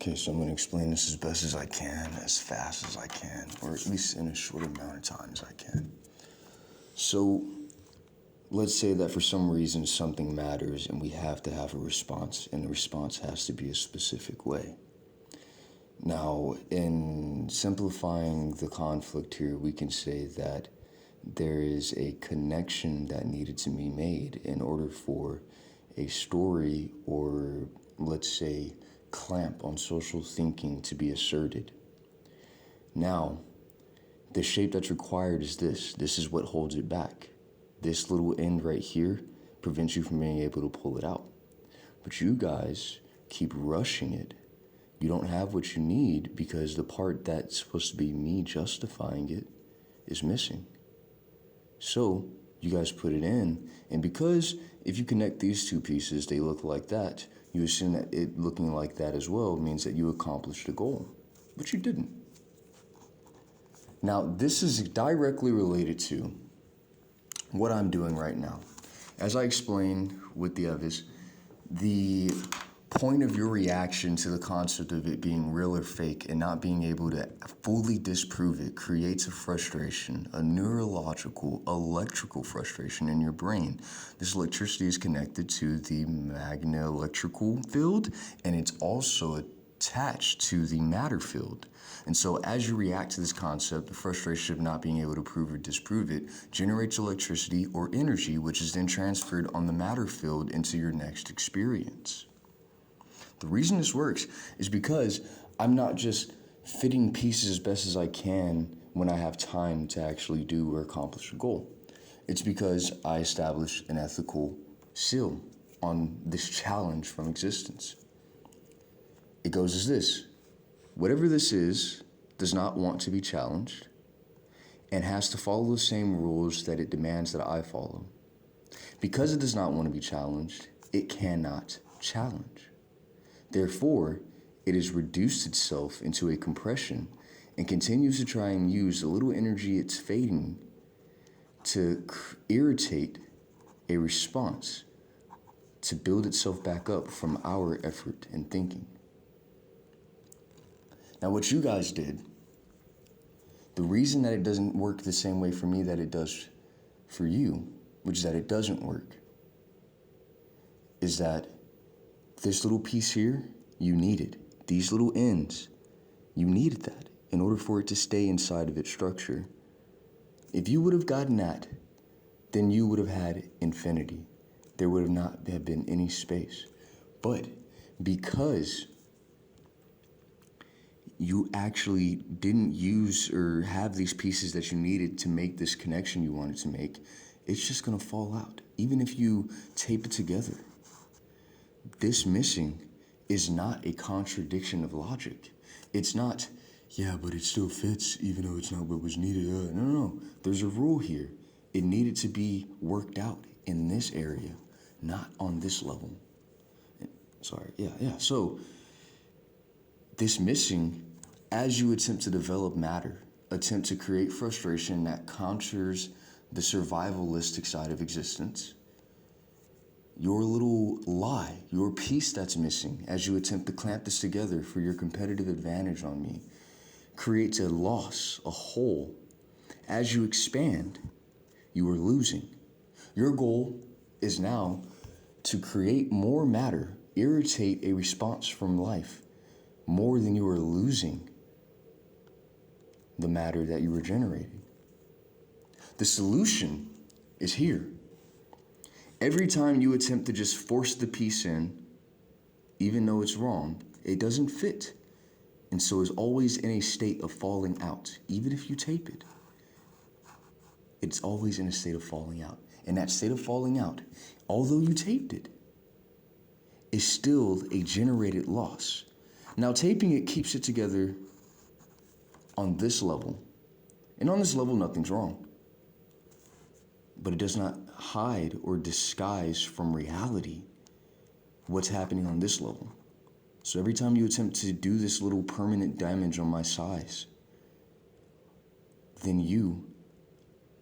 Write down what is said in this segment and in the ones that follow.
Okay, so I'm going to explain this as best as I can, as fast as I can, or at least in as short amount of time as I can. So, let's say that for some reason something matters and we have to have a response, and the response has to be a specific way. Now, in simplifying the conflict here, we can say that there is a connection that needed to be made in order for a story, or let's say clamp on social thinking, to be asserted. Now, the shape that's required is this. This is what holds it back. This little end right here prevents you from being able to pull it out. But you guys keep rushing it. You don't have what you need because the part that's supposed to be me justifying it is missing. So you guys put it in, and because if you connect these two pieces, they look like that, you assume that it looking like that as well means that you accomplished the goal, but you didn't. Now, this is directly related to what I'm doing right now. As I explained with the others, the point of your reaction to the concept of it being real or fake and not being able to fully disprove it creates a frustration, a neurological, electrical frustration in your brain. This electricity is connected to the magnetic-electrical field, and it's also attached to the matter field. And so as you react to this concept, the frustration of not being able to prove or disprove it generates electricity or energy, which is then transferred on the matter field into your next experience. The reason this works is because I'm not just fitting pieces as best as I can when I have time to actually do or accomplish a goal. It's because I established an ethical seal on this challenge from existence. It goes as this: whatever this is does not want to be challenged and has to follow the same rules that it demands that I follow. Because it does not want to be challenged, it cannot challenge. Therefore, it has reduced itself into a compression and continues to try and use the little energy it's fading to irritate a response to build itself back up from our effort and thinking. Now, what you guys did, the reason that it doesn't work the same way for me that it does for you, which is that it doesn't work, is that this little piece here, you needed. These little ends, you needed that in order for it to stay inside of its structure. If you would have gotten that, then you would have had infinity. There would have not have been any space. But because you actually didn't use or have these pieces that you needed to make this connection you wanted to make, it's just gonna fall out. Even if you tape it together. This missing is not a contradiction of logic. It's not, yeah, but it still fits even though it's not what was needed. No. There's a rule here. It needed to be worked out in this area, not on this level. Sorry, yeah. So this missing, as you attempt to develop matter, attempt to create frustration that counters the survivalistic side of existence, your little lie, your piece that's missing, as you attempt to clamp this together for your competitive advantage on me, creates a loss, a hole. As you expand, you are losing. Your goal is now to create more matter, irritate a response from life, more than you are losing the matter that you were generating. The solution is here. Every time you attempt to just force the piece in, even though it's wrong, it doesn't fit. And so is always in a state of falling out. Even if you tape it, it's always in a state of falling out. And that state of falling out, although you taped it, is still a generated loss. Now, taping it keeps it together on this level. And on this level, nothing's wrong. But it does not hide or disguise from reality what's happening on this level. So every time you attempt to do this little permanent damage on my size, then you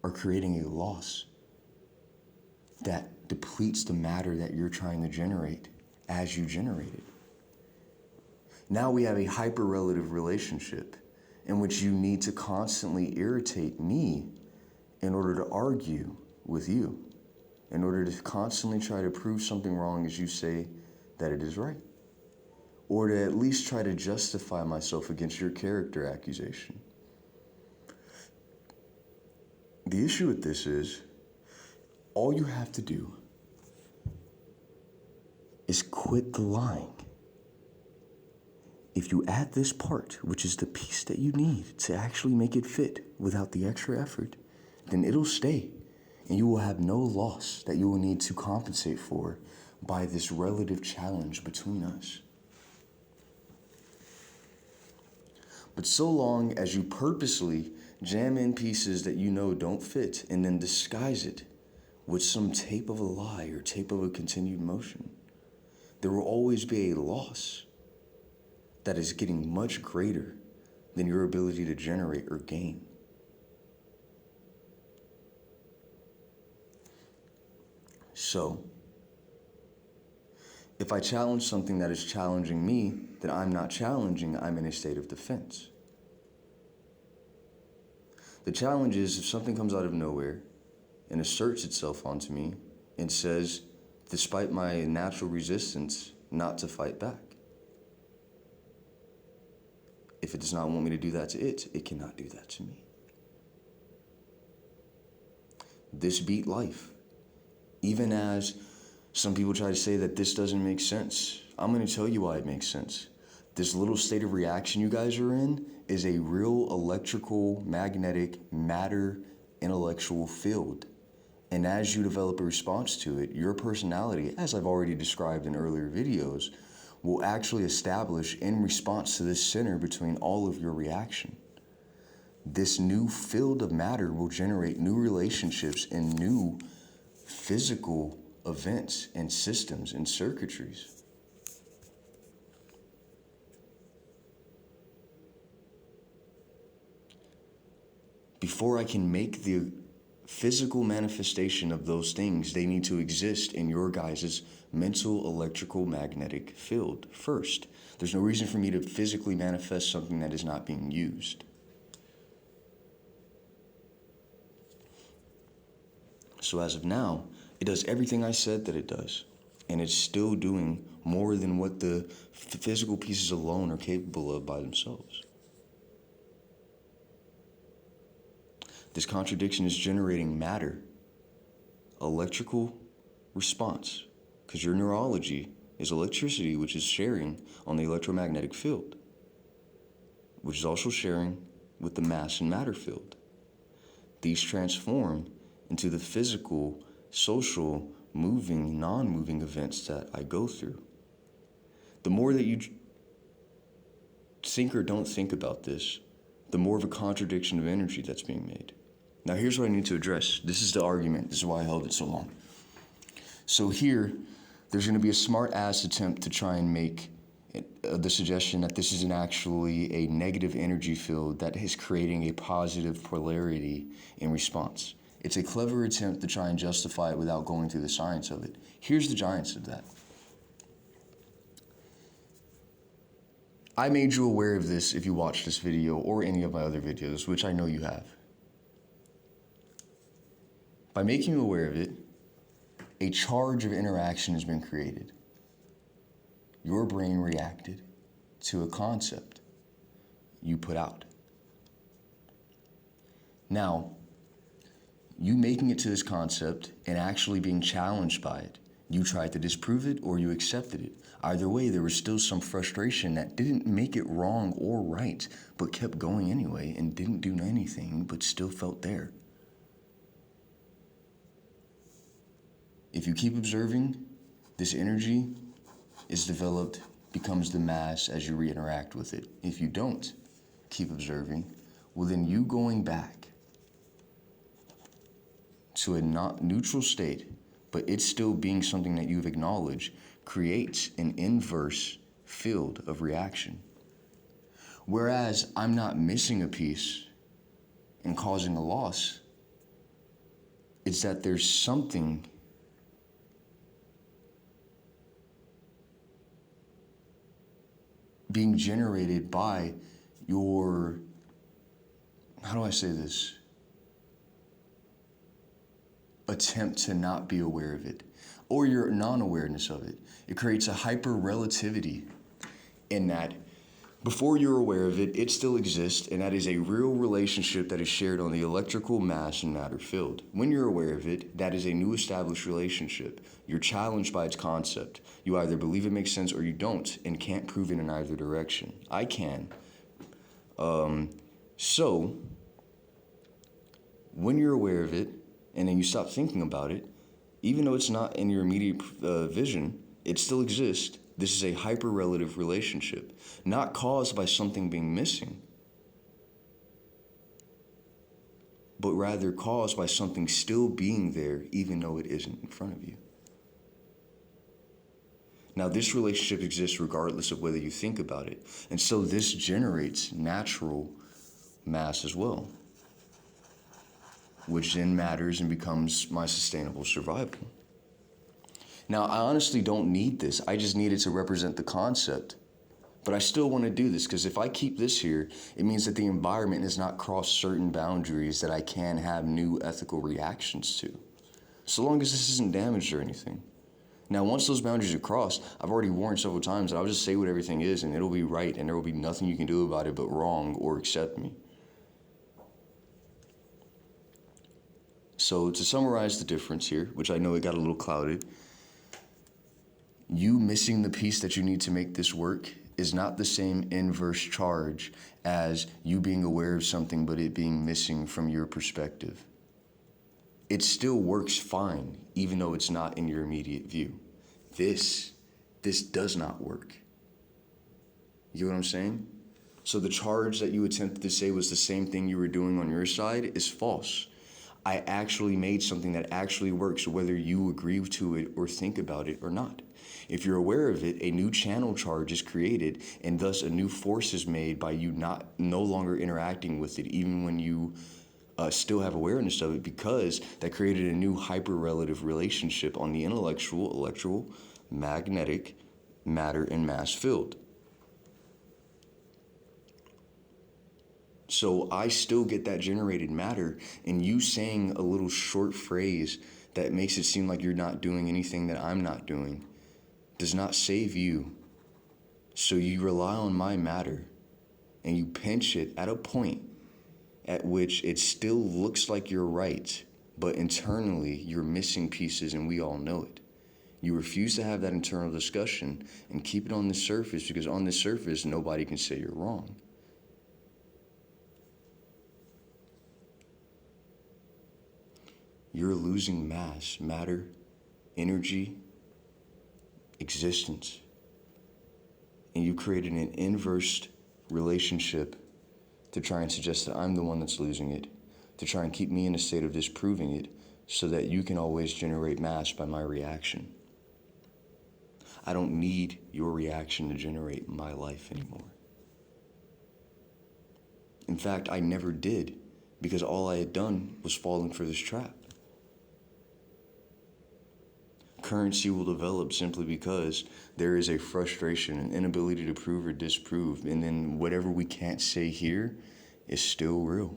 are creating a loss that depletes the matter that you're trying to generate as you generate it. Now we have a hyperrelative relationship in which you need to constantly irritate me in order to argue with you, in order to constantly try to prove something wrong as you say that it is right, or to at least try to justify myself against your character accusation. The issue with this is, all you have to do is quit the lying. If you add this part, which is the piece that you need to actually make it fit without the extra effort, then it'll stay, and you will have no loss that you will need to compensate for by this relative challenge between us. But so long as you purposely jam in pieces that you know don't fit and then disguise it with some tape of a lie or tape of a continued motion, there will always be a loss that is getting much greater than your ability to generate or gain. So, if I challenge something that is challenging me, then I'm not challenging, I'm in a state of defense. The challenge is if something comes out of nowhere and asserts itself onto me and says, despite my natural resistance, not to fight back. If it does not want me to do that to it, it cannot do that to me. This beat life. Even as some people try to say that this doesn't make sense, I'm going to tell you why it makes sense. This little state of reaction you guys are in is a real electrical, magnetic, matter, intellectual field. And as you develop a response to it, your personality, as I've already described in earlier videos, will actually establish in response to this center between all of your reaction. This new field of matter will generate new relationships and new physical events and systems and circuitries. Before I can make the physical manifestation of those things, they need to exist in your guys' mental electrical magnetic field first. There's no reason for me to physically manifest something that is not being used. So as of now, it does everything I said that it does, and it's still doing more than what the physical pieces alone are capable of by themselves. This contradiction is generating matter, electrical response, because your neurology is electricity, which is sharing on the electromagnetic field, which is also sharing with the mass and matter field. These transform into the physical, social, moving, non-moving events that I go through. The more that you think or don't think about this, the more of a contradiction of energy that's being made. Now here's what I need to address. This is the argument. This is why I held it so long. So here, there's going to be a smart-ass attempt to try and make the suggestion that this isn't actually a negative energy field that is creating a positive polarity in response. It's a clever attempt to try and justify it without going through the science of it. Here's the giants of that. I made you aware of this if you watched this video or any of my other videos, which I know you have. By making you aware of it, a charge of interaction has been created. Your brain reacted to a concept you put out. Now, you making it to this concept and actually being challenged by it, you tried to disprove it or you accepted it. Either way, there was still some frustration that didn't make it wrong or right, but kept going anyway and didn't do anything, but still felt there. If you keep observing, this energy is developed, becomes the mass as you re-interact with it. If you don't keep observing, well then you going back to a not neutral state, but it's still being something that you've acknowledged, creates an inverse field of reaction. Whereas I'm not missing a piece and causing a loss, it's that there's something being generated by your, how do I say this? Attempt to not be aware of it, or your non-awareness of it. It creates a hyper-relativity in that before you're aware of it, it still exists, and that is a real relationship that is shared on the electrical mass and matter field. When you're aware of it, that is a new established relationship. You're challenged by its concept. You either believe it makes sense or you don't, and can't prove it in either direction. I can. So, when you're aware of it, and then you stop thinking about it, even though it's not in your immediate vision, it still exists. This is a hyper-relative relationship, not caused by something being missing, but rather caused by something still being there, even though it isn't in front of you. Now, this relationship exists regardless of whether you think about it, and so this generates natural mass as well, which then matters and becomes my sustainable survival. Now, I honestly don't need this. I just need it to represent the concept. But I still want to do this because if I keep this here, it means that the environment has not crossed certain boundaries that I can have new ethical reactions to, so long as this isn't damaged or anything. Now, once those boundaries are crossed, I've already warned several times that I'll just say what everything is and it'll be right and there will be nothing you can do about it but wrong or accept me. So to summarize the difference here, which I know it got a little clouded, you missing the piece that you need to make this work is not the same inverse charge as you being aware of something but it being missing from your perspective. It still works fine, even though it's not in your immediate view. This does not work. You know what I'm saying? So the charge that you attempted to say was the same thing you were doing on your side is false. I actually made something that actually works whether you agree to it or think about it or not. If you're aware of it, a new channel charge is created and thus a new force is made by you no longer interacting with it even when you still have awareness of it, because that created a new hyper-relative relationship on the intellectual, electro-magnetic matter and mass field. So I still get that generated matter, and you saying a little short phrase that makes it seem like you're not doing anything that I'm not doing does not save you. So you rely on my matter, and you pinch it at a point at which it still looks like you're right, but internally you're missing pieces and we all know it. You refuse to have that internal discussion and keep it on the surface because on the surface nobody can say you're wrong. You're losing mass, matter, energy, existence. And you created an inverse relationship to try and suggest that I'm the one that's losing it, to try and keep me in a state of disproving it so that you can always generate mass by my reaction. I don't need your reaction to generate my life anymore. In fact, I never did, because all I had done was falling for this trap. Currency will develop simply because there is a frustration, an inability to prove or disprove, and then whatever we can't say here is still real.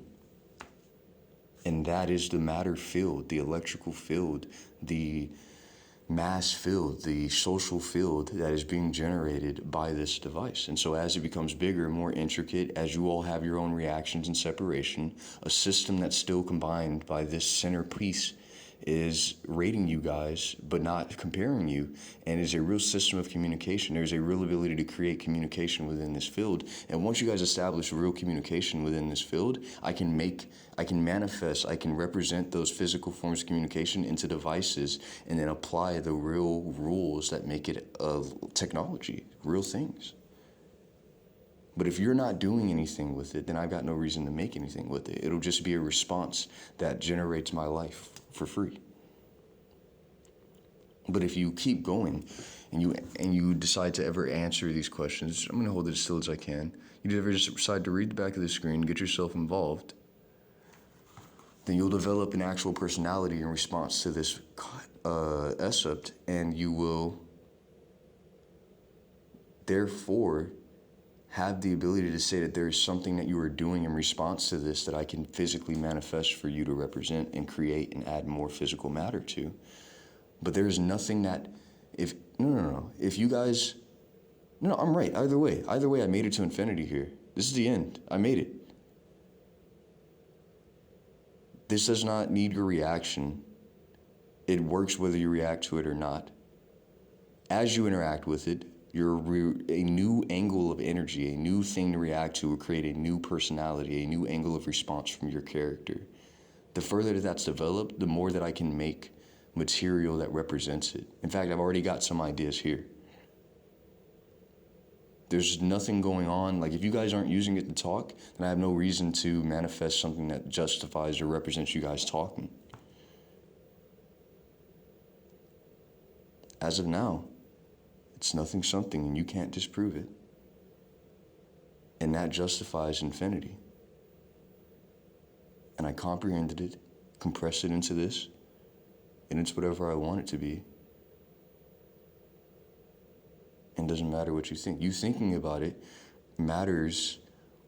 And that is the matter field, the electrical field, the mass field, the social field that is being generated by this device. And so as it becomes bigger and more intricate, as you all have your own reactions and separation, a system that's still combined by this centerpiece is rating you guys, but not comparing you, and is a real system of communication. There's a real ability to create communication within this field. And once you guys establish real communication within this field, I can manifest, I can represent those physical forms of communication into devices and then apply the real rules that make it technology, real things. But if you're not doing anything with it, then I've got no reason to make anything with it. It'll just be a response that generates my life for free. But if you keep going and you decide to ever answer these questions, I'm going to hold it as still as I can. You ever just decide to read the back of the screen, get yourself involved, then you'll develop an actual personality in response to this concept, and you will therefore have the ability to say that there is something that you are doing in response to this that I can physically manifest for you to represent and create and add more physical matter to. But there is nothing that, if you guys, no, I'm right, either way, I made it to infinity here. This is the end, I made it. This does not need your reaction. It works whether you react to it or not. As you interact with it, a new angle of energy, a new thing to react to will create a new personality, a new angle of response from your character. The further that that's developed, the more that I can make material that represents it. In fact, I've already got some ideas here. There's nothing going on. Like, if you guys aren't using it to talk, then I have no reason to manifest something that justifies or represents you guys talking. As of now, it's nothing something, and you can't disprove it. And that justifies infinity. And I comprehended it, compressed it into this, and it's whatever I want it to be. And it doesn't matter what you think. You thinking about it matters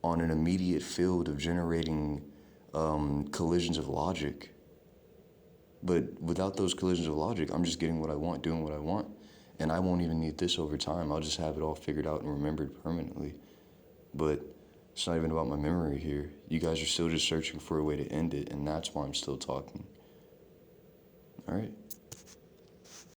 on an immediate field of generating collisions of logic. But without those collisions of logic, I'm just getting what I want, doing what I want. And I won't even need this over time. I'll just have it all figured out and remembered permanently. But it's not even about my memory here. You guys are still just searching for a way to end it, and that's why I'm still talking. All right?